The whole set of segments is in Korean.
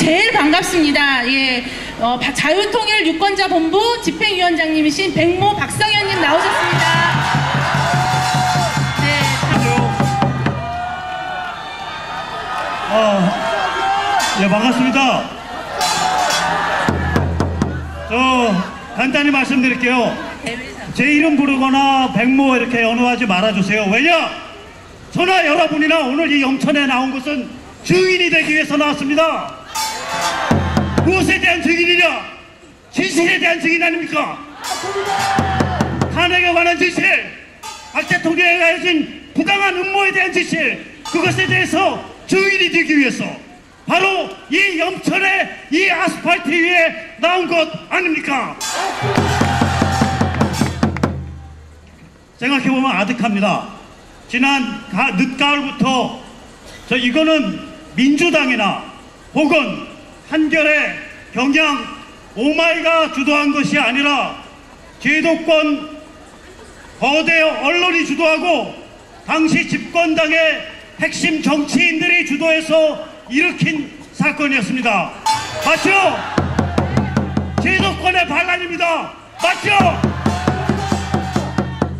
제일 반갑습니다. 예, 자유통일 유권자본부 집행위원장님이신 백모 박성현님 나오셨습니다. 네. 예, 반갑습니다. 간단히 말씀드릴게요. 제 이름 부르거나 백모 이렇게 언어하지 말아주세요. 왜냐? 저나 여러분이나 오늘 이 영천에 나온 것은 증인이 되기 위해서 나왔습니다. 무엇에 대한 증인이냐? 진실에 대한 증인 아닙니까? 탄핵에 관한 진실, 박 대통령에 가해진 부당한 음모에 대한 진실, 그것에 대해서 증인이 되기 위해서 바로 이 영천의 이 아스팔트 위에 나온 것 아닙니까? 생각해보면 아득합니다. 지난 늦가을부터 이거는 민주당이나 혹은 한겨레, 경향, 오마이가 주도한 것이 아니라 제도권 거대 언론이 주도하고 당시 집권당의 핵심 정치인들이 주도해서 일으킨 사건이었습니다. 맞죠? 제도권의 반란입니다. 맞죠?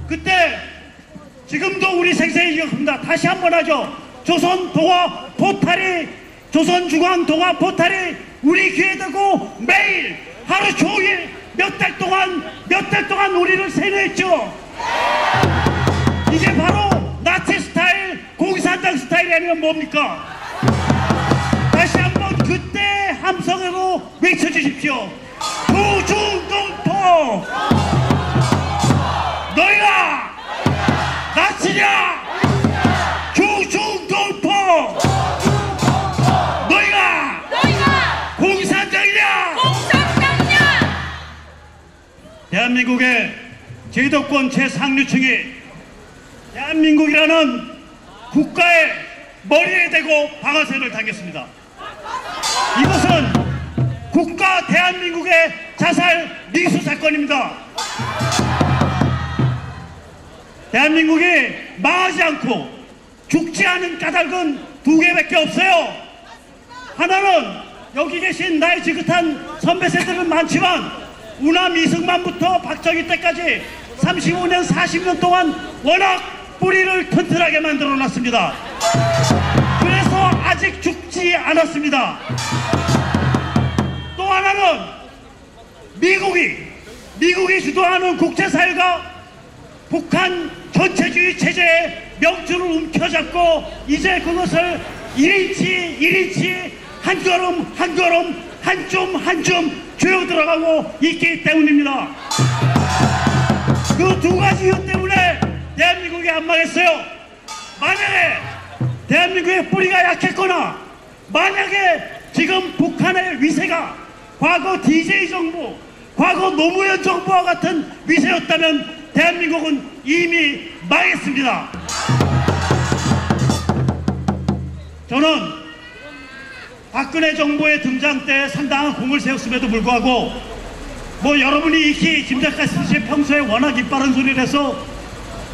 그때 지금도 우리 생생히 기억합니다. 다시 한번 하죠. 조선중앙 동아 포탈이 우리 귀에 대고 매일 하루 종일 몇 달 동안 우리를 세뇌했죠. 이게 바로 나치 스타일, 공산당 스타일이 아니면 뭡니까? 다시 한번 그때 함성으로 외쳐주십시오. 조중동포, 너희가 나치냐? 조중동포, 너희가 공산당이냐? 대한민국의 제도권 최상류층이 대한민국이라는 국가의 머리에 대고 방아쇠를 당겼습니다. 이것은 국가 대한민국의 자살 미수 사건입니다. 대한민국이 망하지 않고 죽지 않은 까닭은 두 개밖에 없어요. 하나는 여기 계신 나이 지긋한 선배 세들은 많지만 우남 이승만부터 박정희 때까지 35년 40년 동안 워낙 뿌리를 튼튼하게 만들어 놨습니다. 그래서 아직 죽지 않았습니다. 또 하나는 미국이 주도하는 국제사회가 북한 전체주의 체제의 명줄을 움켜잡고 이제 그것을 1인치 한 걸음 한 줌 조여 들어가고 있기 때문입니다. 그 두 가지 이유 때문에 대한민국이 안 망했어요. 만약에 대한민국의 뿌리가 약했거나 만약에 지금 북한의 위세가 과거 DJ 정부, 과거 노무현 정부와 같은 위세였다면 대한민국은 이미 망했습니다. 저는 박근혜 정부의 등장 때 상당한 공을 세웠음에도 불구하고 여러분이 익히 짐작하시듯이 평소에 워낙 이빠른 소리를 해서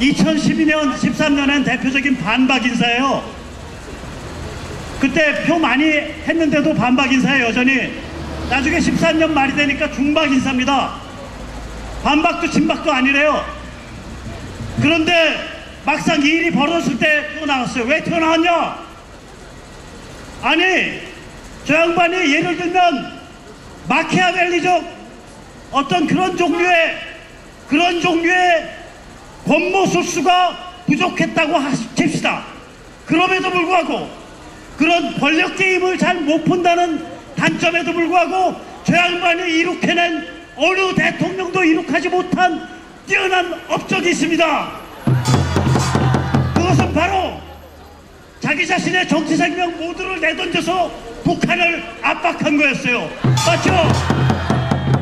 2012년 13년엔 대표적인 반박 인사예요. 그때 표 많이 했는데도 반박 인사예요. 여전히 나중에 13년 말이 되니까 중박 인사입니다. 반박도 진박도 아니래요. 그런데 막상 이 일이 벌어졌을 때 튀어나왔어요. 왜 튀어나왔냐? 아니 저 양반이 예를 들면 마키아벨리적 어떤 그런 종류의 권모 술수가 부족했다고 칩시다. 그럼에도 불구하고 그런 권력 게임을 잘 못 푼다는 단점에도 불구하고 저 양반이 이룩해낸 어느 대통령도 이룩하지 못한 뛰어난 업적이 있습니다. 그것은 바로 자기 자신의 정치 생명 모두를 내던져서 북한을 압박한 거였어요. 맞죠?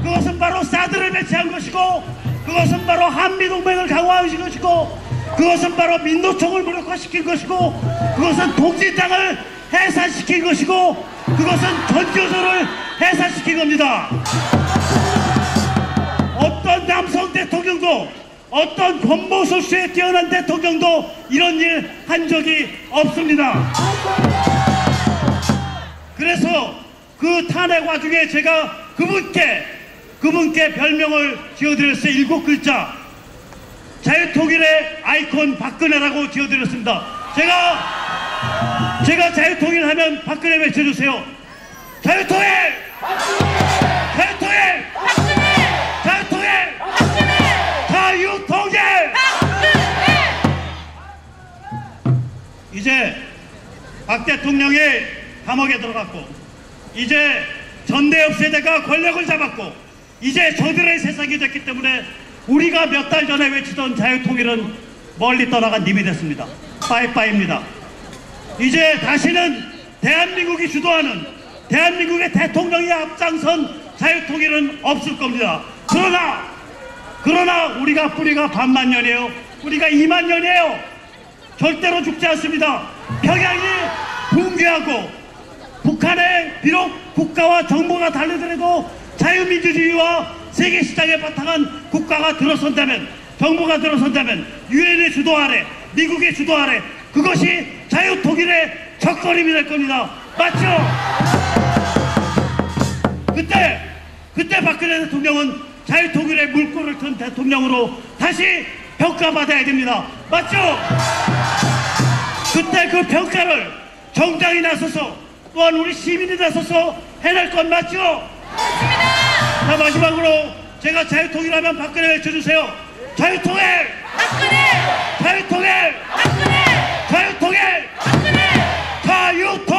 그것은 바로 사드를 배치한 것이고 그것은 바로 한미동맹을 강화한 것이고 그것은 바로 민노총을 무력화시킨 것이고 그것은 통진당을 해산시킨 것이고 그것은 전교조를 해산시킨 겁니다. 어떤 남성 대통령도 어떤 권모술수에 뛰어난 대통령도 이런 일 한 적이 없습니다. 그래서 그 탄핵 와중에 제가 그분께 별명을 지어드렸어요. 7글자. 자유통일의 아이콘 박근혜라고 지어드렸습니다. 제가 자유통일 하면 박근혜 외쳐주세요. 자유통일! 자유통일! 자유통일! 자유통일! 이제 박 대통령이 감옥에 들어갔고, 이제 전대협 세대가 권력을 잡았고, 이제 저들의 세상이 됐기 때문에 우리가 몇 달 전에 외치던 자유통일은 멀리 떠나간 님이 됐습니다. 빠이빠이입니다. 이제 다시는 대한민국이 주도하는, 대한민국의 대통령이 앞장선 자유통일은 없을 겁니다. 그러나 우리가 뿌리가 반만 년이에요. 우리가 2만 년이에요. 절대로 죽지 않습니다. 평양이 붕괴하고 북한에 비록 국가와 정부가 달리더라도 자유민주주의와 세계시장에 바탕한 국가가 들어선다면, 정부가 들어선다면, 유엔의 주도 아래, 미국의 주도 아래, 그것이 자유통일의 첫걸음이 될 겁니다. 맞죠? 그때 박근혜 대통령은 자유통일의 물꼬를 튼 대통령으로 다시 평가받아야 됩니다. 맞죠? 그때 그 평가를 정당이 나서서, 또한 우리 시민이 나서서 해낼 건 맞죠? 맞습니다. 자, 마지막으로 제가 자유통일하면 박근혜 외쳐주세요. 자유통일! 박근혜! 자유통일! 박근혜! 자유통일! 박근혜! 자유통일!